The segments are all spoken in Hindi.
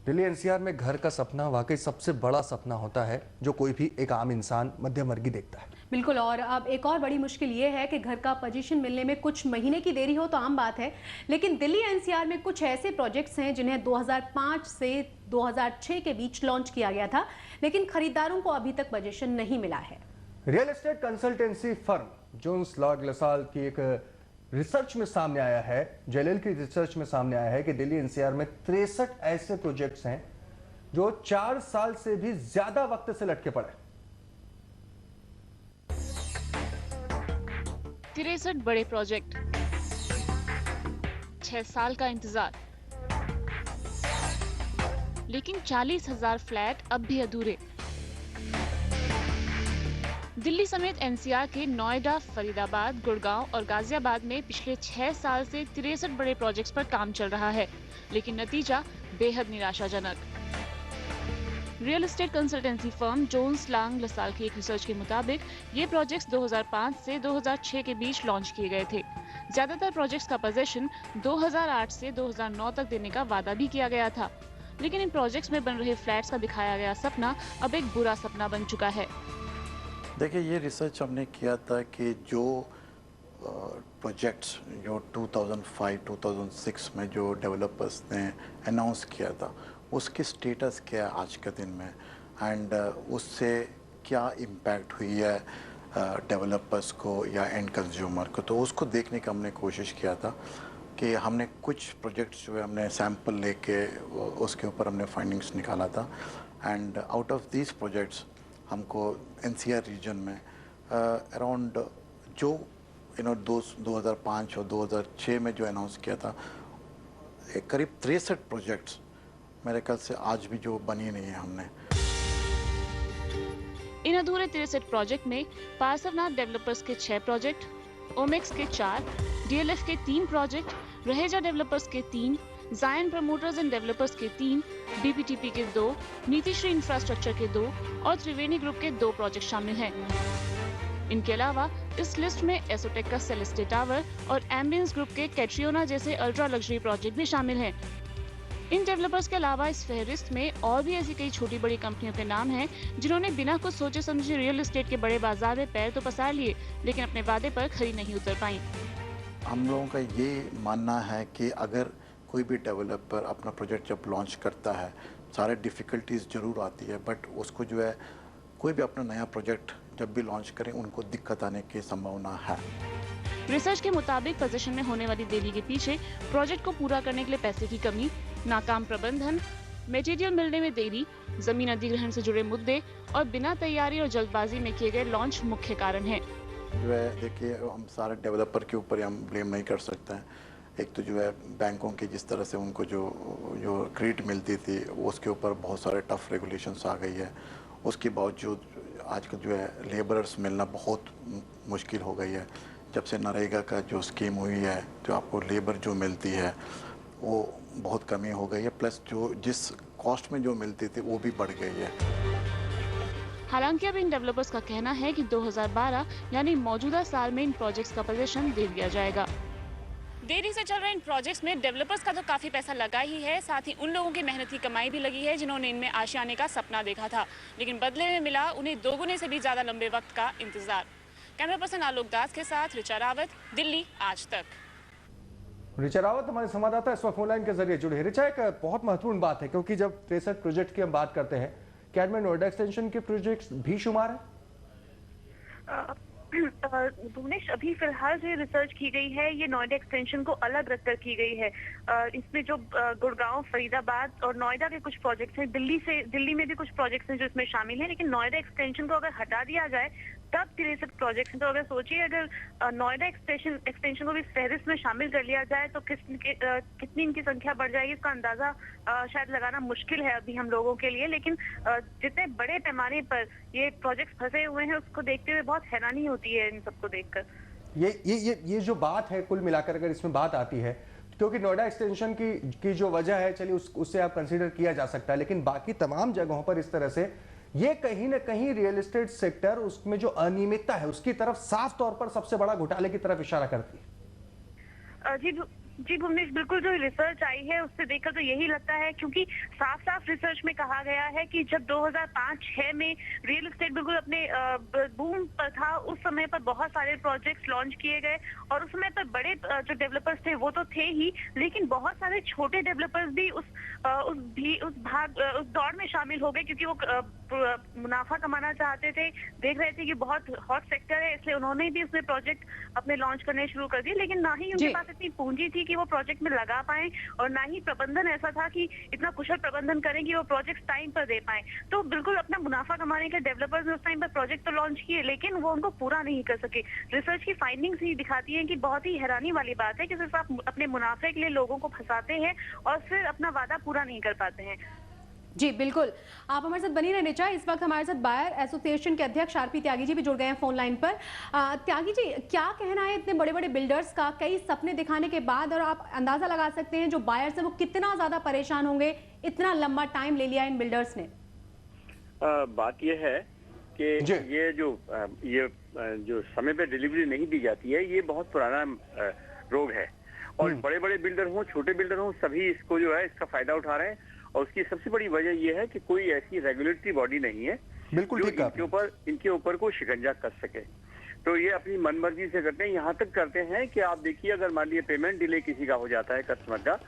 दिल्ली एनसीआर में घर का सपना वाकई सबसे बड़ा सपना होता है जो कोई भी एक आम इंसान मध्यम वर्गीय देखता है। बिल्कुल। और अब एक और बड़ी मुश्किल ये है कि घर का पोजीशन मिलने में कुछ महीने की देरी हो तो आम बात है, लेकिन दिल्ली एनसीआर में कुछ ऐसे प्रोजेक्ट्स हैं जिन्हें 2005 से 2006 के बीच लॉन्च किया गया था, लेकिन खरीदारों को अभी तक पोजीशन नहीं मिला है। Real estate consultancy firm Jones Lang LaSalle की एक रिसर्च में सामने आया है, जेएलएल की रिसर्च में सामने आया है कि दिल्ली एनसीआर में 63 ऐसे प्रोजेक्ट्स हैं जो 4 साल से भी ज्यादा वक्त से लटके पड़े। 63 बड़े प्रोजेक्ट, 6 साल का इंतजार, लेकिन 40,000 फ्लैट अब भी अधूरे। दिल्ली समेत एनसीआर के नोएडा, फरीदाबाद, गुड़गांव और गाजियाबाद में पिछले 6 साल से 63 बड़े प्रोजेक्ट्स पर काम चल रहा है, लेकिन नतीजा बेहद निराशाजनक। Real estate consultancy firm Jones Lang LaSalle की एक रिसर्च के मुताबिक ये प्रोजेक्ट्स 2005 से 2006 के बीच लॉन्च किए गए थे। ज्यादातर प्रोजेक्ट्स का पोजीशन 2008 से 2009 तक देने का वादा भी किया गया था, लेकिन इन प्रोजेक्ट्स में बन रहे फ्लैट्स का दिखाया गया सपना अब एक बुरा सपना बन चुका है। देखिए, ये रिसर्च हमने किया था कि जो प्रोजेक्ट्स जो 2005-2006 में जो डेवलपर्स ने अनाउंस किया था उसकी स्टेटस क्या है आज के दिन में, एंड उससे क्या इम्पैक्ट हुई है डेवलपर्स को या एंड कंज्यूमर को, तो उसको देखने का हमने कोशिश किया था कि हमने कुछ प्रोजेक्ट्स जो है हमने सैंपल लेके उसके ऊपर हमने फाइंडिंग्स निकाला था, and out of these projects हमको एनसीआर रीजन में अराउंड जो 2005 और 2006 में जो अनाउंस किया था करीब 63 प्रोजेक्ट्स मेरे ख्याल से आज भी जो बनी नहीं है हमने। इन अधूरे 63 प्रोजेक्ट में पार्सवनाथ डेवलपर्स के 6 प्रोजेक्ट, ओमेक्स के 4, डीएलएफ के 3 प्रोजेक्ट, रहेजा डेवलपर्स के 3, जायन प्रमोटर्स एंड डेवलपर्स के 3, बीपीटीपी के 2, नीतिश्री इंफ्रास्ट्रक्चर के 2 और त्रिवेणी ग्रुप के 2 प्रोजेक्ट शामिल हैं। इनके अलावा इस लिस्ट में एसोटेक का सेलेस्टे टावर और एम्बियंस ग्रुप के कैट्रियोना जैसे अल्ट्रा लग्जरी प्रोजेक्ट भी शामिल हैं। इन डेवलपर्स के अलावा इस फहरिस्त में और भी ऐसी कई छोटी बड़ी कंपनियों के नाम हैं जिन्होंने बिना कुछ सोचे समझे रियल एस्टेट के बड़े बाजार में पैर तो पसार लिए, लेकिन अपने वादे पर खरी नहीं उतर पाई। हम लोगों का ये मानना है कि अगर कोई भी डेवलपर अपना प्रोजेक्ट जब लॉन्च करता है सारे डिफ़िकल्टीज ज़रूर आती है, बट उसको जो है कोई भी अपना नया प्रोजेक्ट जब भी लॉन्च करें उनको दिक्कत आने की संभावना है। रिसर्च के मुताबिक पोजीशन में होने वाली देरी के पीछे प्रोजेक्ट को पूरा करने के लिए पैसे की कमी, नाकाम प्रबंधन, मटेरियल मिलने में देरी, जमीन अधिग्रहण से जुड़े मुद्दे और बिना तैयारी और जल्दबाजी में किए गए लॉन्च मुख्य कारण हैं। जो है देखिए, हम सारे डेवलपर के ऊपर हम ब्लेम नहीं कर सकते हैं। एक तो जो है बैंकों की जिस तरह से उनको जो क्रेडिट मिलती थी उसके ऊपर बहुत सारे टफ रेगुलेशंस आ गई है। उसके बावजूद आजकल जो है लेबरर्स मिलना बहुत मुश्किल हो गई है। जब से नरेगा का जो स्कीम हुई है तो आपको लेबर जो मिलती है वो बहुत कमी हो गई है, प्लस जो जिस कॉस्ट में जो मिलती थी वो भी बढ़ गई है। हालांकि अब इन डेवलपर्स का कहना है कि 2012 यानी मौजूदा साल में इन प्रोजेक्ट्स का पोजीशन दे दिया जाएगा। देरी से चल रहे इन प्रोजेक्ट्स में डेवलपर्स का तो काफी पैसा लगा ही है, साथ ही उन लोगों की मेहनत की कमाई भी लगी है जिन्होंने इनमें आशियाने का सपना देखा था, लेकिन बदले में मिला उन्हें दोगुने से भी ज्यादा लंबे वक्त का इंतजार। कैमरा पर्सन आलोक दास के साथ ऋचा रावत, दिल्ली आज तक। ऋचा रावत हमारे संवाददाता इस वक्त ऑनलाइन के जरिए जुड़े हैं। ऋचा, एक बहुत महत्वपूर्ण बात है क्योंकि जब 63 प्रोजेक्ट की हम बात करते हैं, क्या इनमें नोएडा एक्सटेंशन के प्रोजेक्ट्स भी शुमार है? भुवनेश, अभी फिलहाल जो रिसर्च की गई है ये नोएडा एक्सटेंशन को अलग रखकर की गई है। इसमें जो गुड़गांव, फरीदाबाद और नोएडा के कुछ प्रोजेक्ट्स हैं, दिल्ली में भी कुछ प्रोजेक्ट्स हैं जो इसमें शामिल हैं, लेकिन नोएडा एक्सटेंशन को अगर हटा दिया जाए तब 63 प्रोजेक्ट्स हैं। तो अगर सोचिए अगर नोएडा एक्सटेंशन को भी फहरिस्त में शामिल कर लिया जाए तो कितनी इनकी संख्या बढ़ जाएगी इसका अंदाजा शायद लगाना मुश्किल है अभी हम लोगों के लिए। लेकिन जितने बड़े पैमाने पर ये प्रोजेक्ट्स फंसे हुए हैं उसको देखते हुए बहुत हैरानी होती है इन सबको देखकर। ये जो बात है कुल मिलाकर अगर इसमें बात आती है, क्योंकि नोएडा एक्सटेंशन की जो वजह है, चलिए उससे आप कंसीडर किया जा सकता है, लेकिन बाकी तमाम जगहों पर इस तरह से ये कहीं ना कहीं रियल एस्टेट सेक्टर उसमें जो अनियमितता है उसकी तरफ साफ तौर पर सबसे बड़ा घोटाले की तरफ इशारा करती है। जी जी भुवनेश, बिल्कुल जो रिसर्च आई है उससे देखकर तो यही लगता है, क्योंकि साफ साफ रिसर्च में कहा गया है कि जब 2005-6 में रियल एस्टेट बिल्कुल अपने बूम पर था, उस समय पर बहुत सारे प्रोजेक्ट्स लॉन्च किए गए और उस समय पर बड़े जो डेवलपर्स थे वो तो थे ही, लेकिन बहुत सारे छोटे डेवलपर्स भी उस दौड़ में शामिल हो गए, क्योंकि वो मुनाफा कमाना चाहते थे, देख रहे थे कि बहुत हॉट सेक्टर है, इसलिए उन्होंने भी उसमें प्रोजेक्ट अपने लॉन्च करने शुरू कर दिए। लेकिन ना ही उनके पास इतनी पूंजी थी कि वो प्रोजेक्ट में लगा पाए, और ना ही प्रबंधन ऐसा था कि इतना कुशल प्रबंधन करें कि वो प्रोजेक्ट टाइम पर दे पाए। तो बिल्कुल अपना मुनाफा कमाने के डेवलपर्स ने उस टाइम पर प्रोजेक्ट तो लॉन्च किए, लेकिन वो उनको पूरा नहीं कर सके। रिसर्च की फाइंडिंग्स ही दिखाती हैं कि बहुत ही हैरानी वाली बात है कि सिर्फ आप अपने मुनाफे के लिए लोगों को फंसाते हैं और फिर अपना वादा पूरा नहीं कर पाते हैं। जी बिल्कुल, आप हमारे साथ बनी रहने चाहिए। इस वक्त हमारे साथ बायर एसोसिएशन के अध्यक्ष आरपी त्यागी जी भी जुड़ गए हैं फोन लाइन पर। त्यागी जी, क्या कहना है इतने बड़े बड़े बिल्डर्स का कई सपने दिखाने के बाद, और आप अंदाजा लगा सकते हैं जो बायर्स है वो कितना ज्यादा परेशान होंगे, इतना लंबा टाइम ले लिया इन बिल्डर्स ने। बात यह है कि ये जो समय पे डिलीवरी नहीं दी जाती है, ये बहुत पुराना रोग है, और बड़े बड़े बिल्डर हों, छोटे बिल्डर हों, सभी इसको जो है इसका फायदा उठा रहे हैं। और उसकी सबसे बड़ी वजह यह है कि कोई ऐसी रेगुलेटरी बॉडी नहीं है बिल्कुल जो इनके ऊपर को शिकंजा कर सके। तो ये अपनी मनमर्जी से करते हैं, यहाँ तक करते हैं कि आप देखिए, अगर मान लीजिए पेमेंट डिले किसी का हो जाता है कस्टमर का,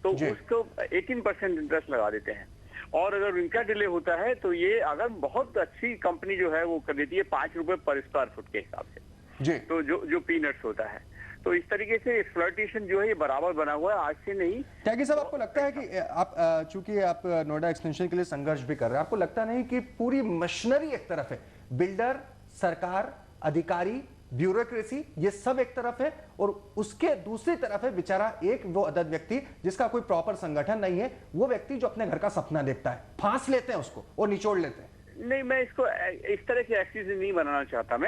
तो उसको 18% इंटरेस्ट लगा देते हैं, और अगर इनका डिले होता है तो ये अगर बहुत अच्छी कंपनी जो है वो कर देती है 5 रुपए पर स्क्वायर फुट के हिसाब से, तो जो पीनट्स होता है। तो इस तरीके से एक्सप्लॉयटेशन जो है ये बराबर बना हुआ है, आज से नहीं। त्यागी साहब, आपको लगता है कि आप चूंकि आप नोएडा एक्सटेंशन के लिए संघर्ष भी कर रहे हैं, आपको लगता नहीं कि पूरी मशीनरी एक तरफ है, बिल्डर, सरकार, अधिकारी, ब्यूरोक्रेसी, ये सब एक तरफ है, और उसके दूसरी तरफ है बेचारा एक वो अदद व्यक्ति जिसका कोई प्रॉपर संगठन नहीं है, वो व्यक्ति जो अपने घर का सपना देखता है, फांस लेते हैं उसको और निचोड़ लेते हैं। नहीं, मैं इसको इस तरह की एक्सक्यूज नहीं बनाना चाहता।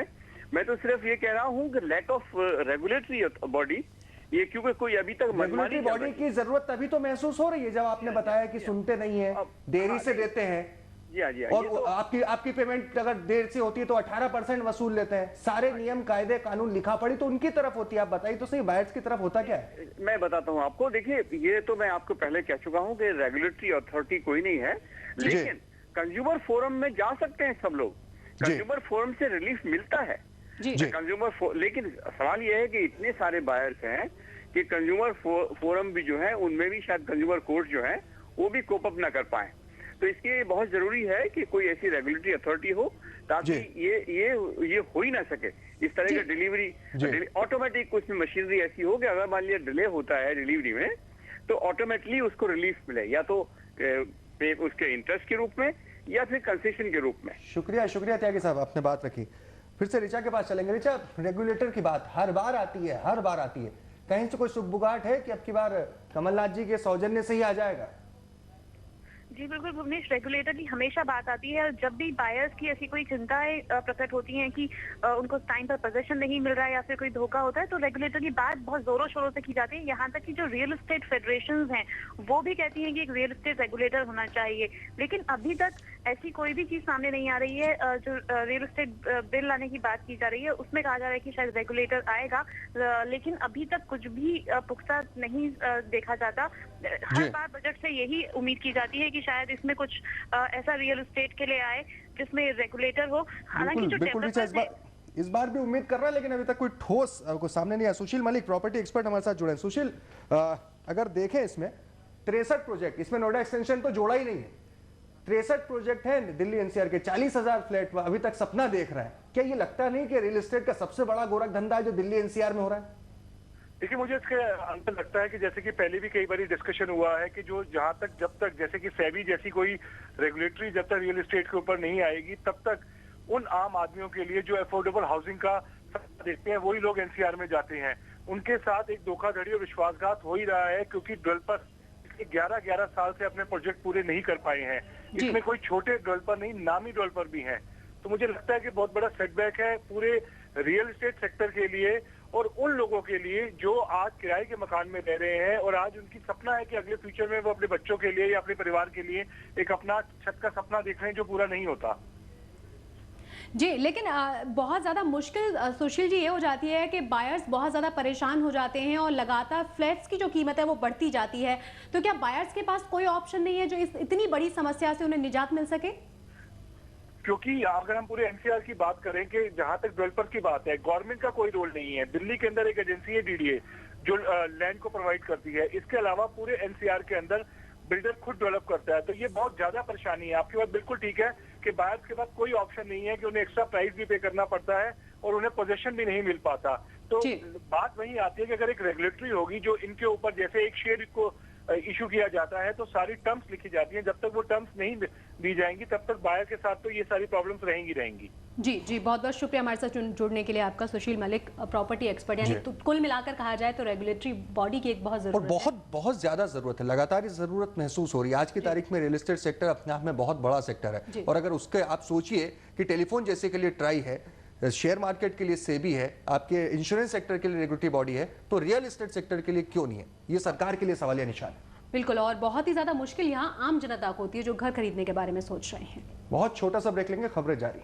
मैं तो सिर्फ ये कह रहा हूँ कि लैक ऑफ रेगुलेटरी बॉडी, ये क्योंकि कोई अभी तक रेगुलेटरी बॉडी की जरूरत तभी तो महसूस हो रही है जब आपने बताया कि सुनते नहीं है, देरी से देते हैं। जी हाँ, और तो आपकी पेमेंट अगर देर से होती है तो 18% वसूल लेते हैं। सारे नियम, कायदे, कानून, लिखा पड़ी तो उनकी तरफ होती है। आप बताइए तो सही, बायर्स की तरफ होता क्या है? मैं बताता हूँ आपको। देखिए, ये तो मैं आपको पहले कह चुका हूँ कि रेगुलेटरी अथॉरिटी कोई नहीं है, लेकिन कंज्यूमर फोरम में जा सकते हैं सब लोग। कंज्यूमर फोरम से रिलीफ मिलता है लेकिन सवाल यह है कि इतने सारे बायर्स हैं कि कंज्यूमर फोरम भी जो है, उनमें भी शायद कंज्यूमर कोर्ट जो है वो भी कोप अप ना कर पाए। तो इसके लिए बहुत जरूरी है कि कोई ऐसी रेगुलेटरी अथॉरिटी हो ताकि ये हो ही ना सके इस तरह का डिलीवरी ऑटोमेटिक। कुछ मशीनरी ऐसी हो कि अगर मान लिया डिले होता है डिलीवरी में, तो ऑटोमेटिकली उसको रिलीफ मिले, या तो उसके इंटरेस्ट के रूप में या फिर कंसेशन के रूप में। शुक्रिया त्यागी साहब, आपने बात रखी। फिर से ऋचा के पास चलेंगे। ऋचा, रेगुलेटर की बात हर बार आती है, कहीं से कोई सुगबुगाहट है कि अब की बार कमलनाथ जी के सौजन्य से ही आ जाएगा? जी बिल्कुल भुवनेश, रेगुलेटर की हमेशा बात आती है, और जब भी बायर्स की ऐसी कोई चिंताएं प्रकट होती हैं कि उनको टाइम पर पोजीशन नहीं मिल रहा है या फिर कोई धोखा होता है, तो रेगुलेटर की बात बहुत जोरों शोरों से की जाती है। यहाँ तक कि जो रियल एस्टेट फेडरेशंस हैं वो भी कहती हैं कि एक रियल एस्टेट रेगुलेटर होना चाहिए, लेकिन अभी तक ऐसी कोई भी चीज सामने नहीं आ रही है। जो रियल एस्टेट बिल लाने की बात की जा रही है उसमें कहा जा रहा है कि शायद रेगुलेटर आएगा, लेकिन अभी तक कुछ भी पुख्ता नहीं देखा जाता। हर बार बजट से यही उम्मीद की जाती है कि शायद इसमें कुछ ऐसा रियल एस्टेट के लिए आए जिसमें रेगुलेटर हो। हालांकि जो डेवलपर्स इस बार भी उम्मीद कर रहा है, लेकिन अभी तक कोई ठोस को सामने नहीं आया। सुशील मलिक, प्रॉपर्टी एक्सपर्ट, हमारे साथ जुड़े हैं। सुशील, अगर देखें इसमें 63 प्रोजेक्ट, इसमें नोएडा एक्सटेंशन तो जोड़ा ही नहीं है, 63 प्रोजेक्ट है दिल्ली एनसीआर के, 40,000 फ्लैट अभी तक सपना देख रहा है। क्या ये लगता नहीं कि रियल एस्टेट का सबसे बड़ा गोरख धंधा है जो दिल्ली एनसीआर में हो रहा है? देखिए, मुझे इसके अंदर लगता है कि जैसे कि पहले भी कई बार डिस्कशन हुआ है कि जो जब तक जैसे कि सेबी जैसी कोई रेगुलेटरी जब तक रियल एस्टेट के ऊपर नहीं आएगी, तब तक उन आम आदमियों के लिए जो अफोर्डेबल हाउसिंग का सपना देखते हैं वही लोग एनसीआर में जाते हैं। उनके साथ एक धोखाधड़ी और विश्वासघात हो ही रहा है, क्योंकि डेवलपर 11 साल से अपने प्रोजेक्ट पूरे नहीं कर पाए हैं। इसमें कोई छोटे डेवलपर नहीं, नामी डेवलपर भी हैं। तो मुझे लगता है कि बहुत बड़ा सेटबैक है पूरे रियल एस्टेट सेक्टर के लिए और उन लोगों के लिए जो आज किराए के मकान में रह रहे हैं और आज उनकी सपना है कि अगले फ्यूचर में वो अपने बच्चों के लिए या अपने परिवार के लिए एक अपना छत का सपना देख रहे हैं जो पूरा नहीं होता। जी, लेकिन बहुत ज़्यादा मुश्किल सुशील जी ये हो जाती है कि बायर्स बहुत ज़्यादा परेशान हो जाते हैं और लगातार फ्लैट्स की जो कीमत है वो बढ़ती जाती है। तो क्या बायर्स के पास कोई ऑप्शन नहीं है जो इस इतनी बड़ी समस्या से उन्हें निजात मिल सके? क्योंकि अगर हम पूरे एनसीआर की बात करें कि जहां तक डेवलपर की बात है, गवर्नमेंट का कोई रोल नहीं है। दिल्ली के अंदर एक एजेंसी है डीडीए जो लैंड को प्रोवाइड करती है। इसके अलावा पूरे एनसीआर के अंदर बिल्डर खुद डेवलप करता है। तो ये बहुत ज्यादा परेशानी है। आपकी बात बिल्कुल ठीक है कि बायर्स के पास कोई ऑप्शन नहीं है कि उन्हें एक्स्ट्रा प्राइस भी पे करना पड़ता है और उन्हें पोजीशन भी नहीं मिल पाता। तो बात वही आती है कि अगर एक रेगुलेटरी होगी जो इनके ऊपर, जैसे एक शेयर को इशू किया जाता है तो सारी टर्म्स लिखी जाती हैं, जब तक वो टर्म्स नहीं दी जाएंगी तब तक बायर के साथ तो ये सारी प्रॉब्लम्स रहेंगी। जी जी, बहुत बहुत शुक्रिया हमारे साथ जुड़ने के लिए आपका। सुशील मलिक, प्रॉपर्टी एक्सपर्ट। यानी तो कुल मिलाकर कहा जाए तो रेगुलेटरी बॉडी की एक बहुत जरूरत है, बहुत ज्यादा जरूरत है। लगातार ये जरूरत महसूस हो रही है। आज की तारीख में रियल एस्टेट सेक्टर अपने आप में बहुत बड़ा सेक्टर है और अगर उसके आप सोचिए कि टेलीफोन जैसे के लिए ट्राई है, शेयर मार्केट के लिए सेबी है, आपके इंश्योरेंस सेक्टर के लिए रेगुलेटरी बॉडी है, तो रियल एस्टेट सेक्टर के लिए क्यों नहीं है? ये सरकार के लिए सवालिया निशान है। बिल्कुल, और बहुत ही ज्यादा मुश्किल यहाँ आम जनता को होती है जो घर खरीदने के बारे में सोच रहे हैं। बहुत छोटा सा ब्रेक लेंगे, खबरें जारी।